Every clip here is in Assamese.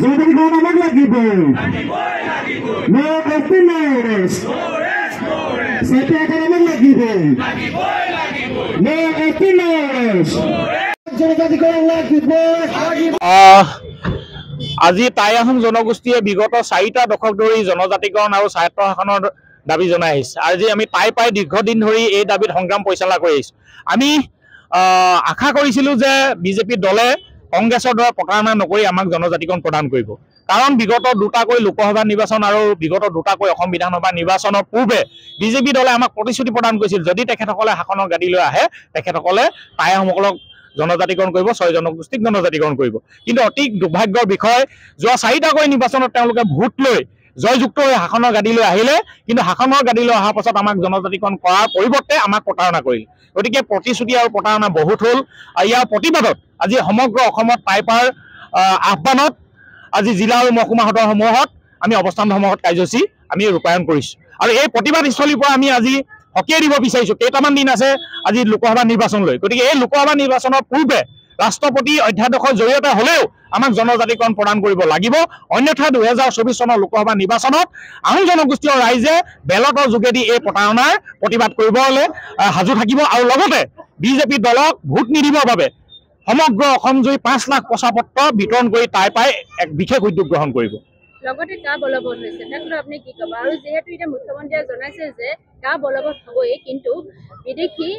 জনজাতিকরণ আমাক লাগিবই নো কস্টিং নো রেস্ট সত্যাগ্রহ আমাক লাগিবই নো কস্টিং নো রেস্ট জনজাতিকরণ লাগিবই। আজি টাই আহোম জনগোষ্ঠীয়ে বিগত 4টা দশক ধৰি জনজাতিকৰণ আৰু স্বায়ত্ব শাসনৰ দাবী জনাই আহিছে। আজি আমি টাই পাই দীৰ্ঘদিন ধৰি এই দাবীত সংগ্ৰাম পৰিচালনা কৰি আহিছোঁ। আমি আশা কৰিছিলোঁ যে বিজেপি দলে কংগ্ৰেছৰ দৰে প্ৰতাৰণা নকৰি আমাক জনজাতিকৰণ প্ৰদান কৰিব। কাৰণ বিগত 2টাকৈ লোকসভা নিৰ্বাচন আৰু বিগত 2টাকৈ অসম বিধানসভা নিৰ্বাচনৰ পূৰ্বে বিজেপি দলে আমাক প্ৰতিশ্ৰুতি প্ৰদান কৰিছিল যদি তেখেতসকলে শাসনৰ গাদীলৈ আহে তেখেতসকলে টাই আহোমসকলক জনজাতিকৰণ কৰিব, 6 জনগোষ্ঠীক জনজাতিকৰণ কৰিব। কিন্তু অতি দুৰ্ভাগ্যৰ বিষয় যোৱা 4টাকৈ নিৰ্বাচনত তেওঁলোকে ভোট লৈ জয়যুক্ত হৈ শাসনৰ গাদীলৈ আহিলে, কিন্তু শাসনৰ গাদীলৈ অহাৰ পাছত আমাক জনজাতিকৰণ কৰাৰ পৰিৱৰ্তে আমাক প্ৰতাৰণা কৰিল। গতিকে প্ৰতিশ্ৰুতি আৰু প্ৰতাৰণা বহুত হ'ল। ইয়াৰ প্ৰতিবাদত আজি সমগ্ৰ অসমত টাইপাৰ আহ্বানত আজি জিলা আৰু মহকুমা সদৰসমূহত আমি অৱস্থান ধৰ্মঘট কাৰ্যসূচী আমি ৰূপায়ণ কৰিছোঁ। আৰু এই প্ৰতিবাদস্থলীৰ পৰা আমি আজি সকীয়াই দিব বিচাৰিছোঁ। কেইটামান দিন আছে আজি লোকসভা নিৰ্বাচনলৈ। গতিকে এই লোকসভা নিৰ্বাচনৰ পূৰ্বে ৰাষ্ট্ৰপতি অধ্যাদেশৰ জৰিয়তে হ'লেও আমাক জনজাতিকৰণ প্ৰদান কৰিব লাগিব। অন্যথা 2024 চনৰ লোকসভা নিৰ্বাচনত আহোম জনগোষ্ঠীয় ৰাইজে বেলটৰ যোগেদি এই প্ৰতাৰণাৰ প্ৰতিবাদ কৰিবলৈ সাজু থাকিব আৰু লগতে বিজেপি দলক ভোট নিদিবৰ বাবে সমগ্ৰ অসমজুৰি 5 লাখ পচাপত্ৰ বিতৰণ কৰি টাই পাই এক বিশেষ উদ্যোগ গ্ৰহণ কৰিব। লগতে কা বলবৎ হৈছে তাক লৈ আপুনি কি ক'ব? আৰু যেহেতু এতিয়া মুখ্যমন্ত্ৰীয়ে জনাইছে যে কা বলবৎ হ'বই, কিন্তু বিদেশী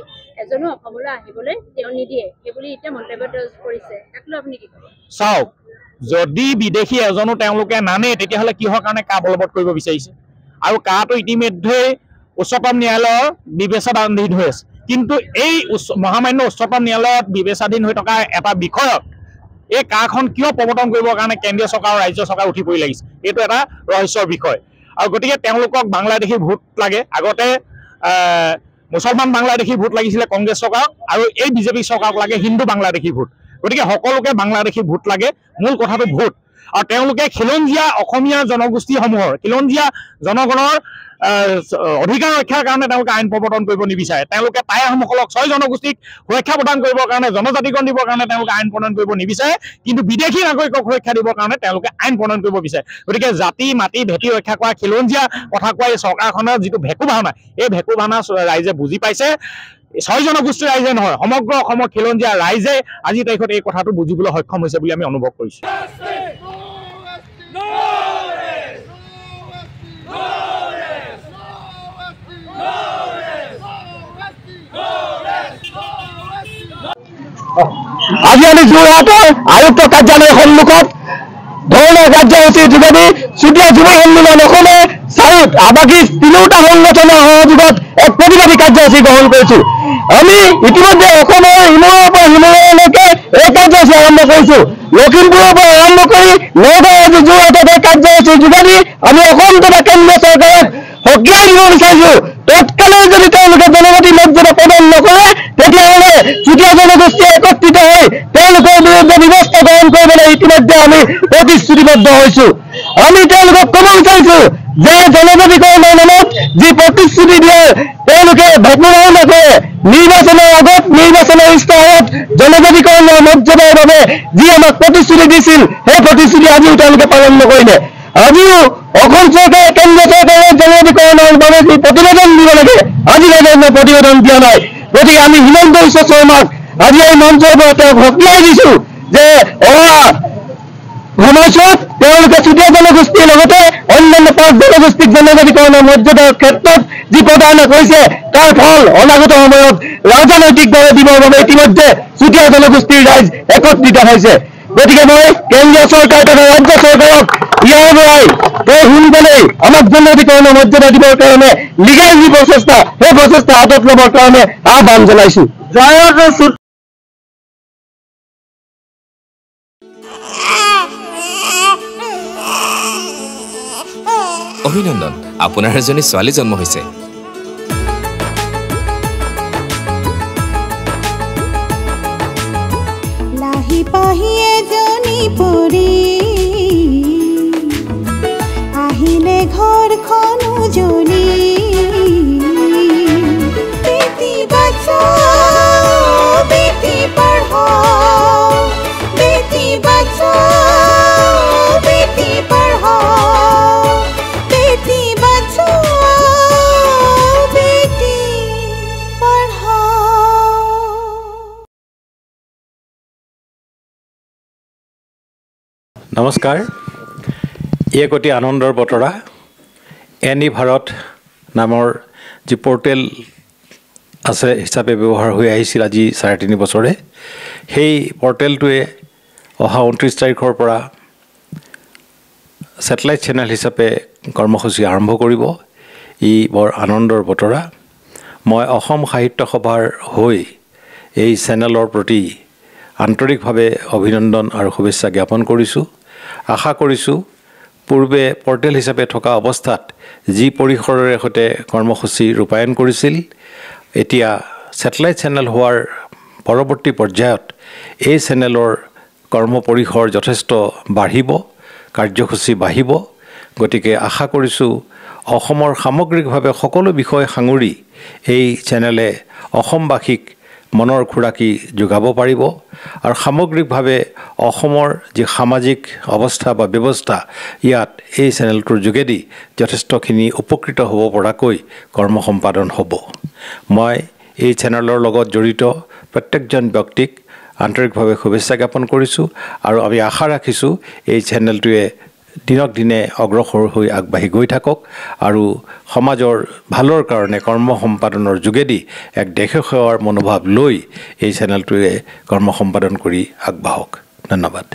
এজনো অসমলৈ আহিবলৈ তেওঁ নিদিয়ে সেইবুলি এতিয়া মন্তব্য কৰিছে, তাক লৈ আপুনি কি ক'ব? চাওক, যদি বিদেশী এজনো তেওঁলোকে নানে তেতিয়াহ'লে কিহৰ কাৰণে কা বলবৎ কৰিব বিচাৰিছে? আৰু কাটো ইতিমধ্যে উচ্চতম ন্যায়ালয়ৰ বিবেচনাধীন হৈ আছে। কিন্তু এই মহামান্য উচ্চতম ন্যায়ালয়ত বিবেচনাধীন হৈ থকা এটা বিষয়ত এই কাখন কিয় প্ৰৱৰ্তন কৰিবৰ কাৰণে কেন্দ্ৰীয় চৰকাৰ আৰু ৰাজ্য চৰকাৰ উঠি পৰি লাগিছে, এইটো এটা ৰহস্যৰ বিষয়। আৰু গতিকে তেওঁলোকক বাংলাদেশী ভোট লাগে। আগতে মুছলমান বাংলাদেশী ভোট লাগিছিলে কংগ্ৰেছ চৰকাৰক, আৰু এই বিজেপি চৰকাৰক লাগে হিন্দু বাংলাদেশী ভোট। গতিকে সকলোকে বাংলাদেশী ভোট লাগে, মূল কথাটো ভোট। আৰু তেওঁলোকে খিলঞ্জীয়া অসমীয়া জনগোষ্ঠীসমূহৰ খিলঞ্জীয়া জনগণৰ অধিকাৰ ৰক্ষাৰ কাৰণে তেওঁলোকে আইন প্ৰৱৰ্তন কৰিব নিবিচাৰে। তেওঁলোকে টাই আহোমসকলক 6 জনগোষ্ঠীক সুৰক্ষা প্ৰদান কৰিবৰ কাৰণে, জনজাতিকৰণ দিবৰ কাৰণে তেওঁলোকে আইন প্ৰণয়ন কৰিব নিবিচাৰে, কিন্তু বিদেশী নাগৰিকক সুৰক্ষা দিবৰ কাৰণে তেওঁলোকে আইন প্ৰণয়ন কৰিব বিচাৰে। গতিকে জাতি মাটি ভেটি ৰক্ষা কৰা খিলঞ্জীয়া কথা কোৱা এই চৰকাৰখনৰ যিটো ভেকু ভাওনা, এই ভেকু ভাওনা ৰাইজে বুজি পাইছে। 6 জনগোষ্ঠীৰ ৰাইজে নহয়, সমগ্ৰ অসমৰ খিলঞ্জীয়া ৰাইজে আজিৰ তাৰিখত এই কথাটো বুজিবলৈ সক্ষম হৈছে বুলি আমি অনুভৱ কৰিছোঁ। আজি আমি যোৰহাটৰ আয়ুক্ত কাৰ্যালয়ৰ সন্মুখত ধৰ্ণা কাৰ্যসূচীৰ যোগেদি চুতীয়া যুৱ সন্মিলন অসমে চাউথ আৱাসী 3টা সংগঠনৰ সহযোগত এক প্ৰতিবাদী কাৰ্যসূচী গ্ৰহণ কৰিছোঁ। আমি ইতিমধ্যে অসমৰ ইমূৰৰ পৰা সিমূৰলৈকে এই কাৰ্যসূচী আৰম্ভ কৰিছোঁ। লখিমপুৰৰ পৰা আৰম্ভ কৰি নগাঁও আজি যোৰহাটত এই কাৰ্যসূচীৰ যোগেদি আমি অসম তথা কেন্দ্ৰীয় চৰকাৰক সকীয়াই দিব বিচাৰিছোঁ। তৎকালে যদি তেওঁলোকে জনজাতি মৰ্যাদা প্ৰদান নকৰে তেতিয়াহ'লে চুতীয়া জনগোষ্ঠীয়ে একত্ৰিত হৈ তেওঁলোকৰ বিৰুদ্ধে ব্যৱস্থা গ্ৰহণ কৰিবলৈ ইতিমধ্যে আমি প্ৰতিশ্ৰুতিবদ্ধ হৈছোঁ। আমি তেওঁলোকক ক'ব বিচাৰিছোঁ যে জনজাতিকৰণৰ নামত যি প্ৰতিশ্ৰুতি দিয়ে তেওঁলোকে ভেকুৱাও নকৰে। নিৰ্বাচনৰ আগত নিৰ্বাচনৰ ইস্তাহাৰত জনজাতিকৰণৰ মৰ্যাদাৰ বাবে যি আমাক প্ৰতিশ্ৰুতি দিছিল সেই প্ৰতিশ্ৰুতি আজিও তেওঁলোকে পালন নকৰিলে। আজিও অসম চৰকাৰে কেন্দ্ৰীয় চৰকাৰে জনজাতিকৰণৰ বাবে যি প্ৰতিবেদন দিব লাগে আজিলৈকে প্ৰতিবেদন দিয়া নাই। গতিকে আমি হিমন্ত বিশ্ব শৰ্মাক আজি এই মঞ্চৰ পৰা তেওঁক সকীয়াই দিছোঁ যে অহা সময়ছোৱাত তেওঁলোকে চুতীয়া জনগোষ্ঠীৰ লগতে অন্যান্য 5 জনগোষ্ঠীক জনজাতিকৰণৰ মৰ্যাদাৰ ক্ষেত্ৰত যি প্ৰদান কৰিছে তাৰ ফল অনাগত সময়ত ৰাজনৈতিকভাৱে দিবৰ বাবে ইতিমধ্যে চুতীয়া জনগোষ্ঠীৰ ৰাইজ একত্ৰিত হৈছে। গতিকে মই কেন্দ্ৰীয় চৰকাৰ তথা ৰাজ্য চৰকাৰক ইয়াৰ পৰাই সোনকালেই আমাক জনজাতিকৰণৰ মৰ্যাদা দিবৰ কাৰণে লিগেল যি প্ৰচেষ্টা সেই প্ৰচেষ্টা হাতত ল'বৰ কাৰণে আহ্বান জনাইছোঁ। অভিনন্দন, আপোনাৰ এজনী ছোৱালী জন্ম হৈছে। লাহি পাহি এজনী পৰি আহিলে ঘৰখন উজলি। বেটি বাঁচাও বেটি পঢ়াও, বেটি বাঁচাও নমস্কাৰ। এক অতি আনন্দৰ বতৰা। এনি ভাৰত নামৰ যি পৰ্টেল আছে হিচাপে ব্যৱহাৰ হৈ আহিছিল আজি 3.5 বছৰে, সেই পৰ্টেলটোৱে অহা 29 তাৰিখৰ পৰা ছেটেলাইট চেনেল হিচাপে কৰ্মসূচী আৰম্ভ কৰিব। ই বৰ আনন্দৰ বতৰা। মই অসম সাহিত্য সভাৰ হৈ এই চেনেলৰ প্ৰতি আন্তৰিকভাৱে অভিনন্দন আৰু শুভেচ্ছা জ্ঞাপন কৰিছোঁ। আশা কৰিছোঁ পূৰ্বে পৰ্টেল হিচাপে থকা অৱস্থাত যি পৰিসৰেৰে সৈতে কৰ্মসূচী ৰূপায়ণ কৰিছিল, এতিয়া ছেটেলাইট চেনেল হোৱাৰ পৰৱৰ্তী পৰ্যায়ত এই চেনেলৰ কৰ্ম পৰিসৰ যথেষ্ট বাঢ়িব, কাৰ্যসূচী বাঢ়িব। গতিকে আশা কৰিছোঁ অসমৰ সামগ্ৰিকভাৱে সকলো বিষয় সাঙুৰি এই চেনেলে অসমবাসীক মনৰ খোৰাকি যোগাব পাৰিব আৰু সামগ্ৰিকভাৱে অসমৰ যি সামাজিক অৱস্থা বা ব্যৱস্থা ইয়াত এই চেনেলটোৰ যোগেদি যথেষ্টখিনি উপকৃত হ'ব পৰাকৈ কৰ্ম সম্পাদন হ'ব। মই এই চেনেলৰ লগত জড়িত প্ৰত্যেকজন ব্যক্তিক আন্তৰিকভাৱে শুভেচ্ছা জ্ঞাপন কৰিছোঁ আৰু আমি আশা ৰাখিছোঁ এই চেনেলটোৱে দিনক দিনে অগ্ৰসৰ হৈ আগবাঢ়ি গৈ থাকক আৰু সমাজৰ ভালৰ কাৰণে কৰ্ম সম্পাদনৰ যোগেদি এক দেশসেৱাৰ মনোভাৱ লৈ এই চেনেলটোৱে কৰ্ম সম্পাদন কৰি আগবাঢ়ক। ধন্যবাদ।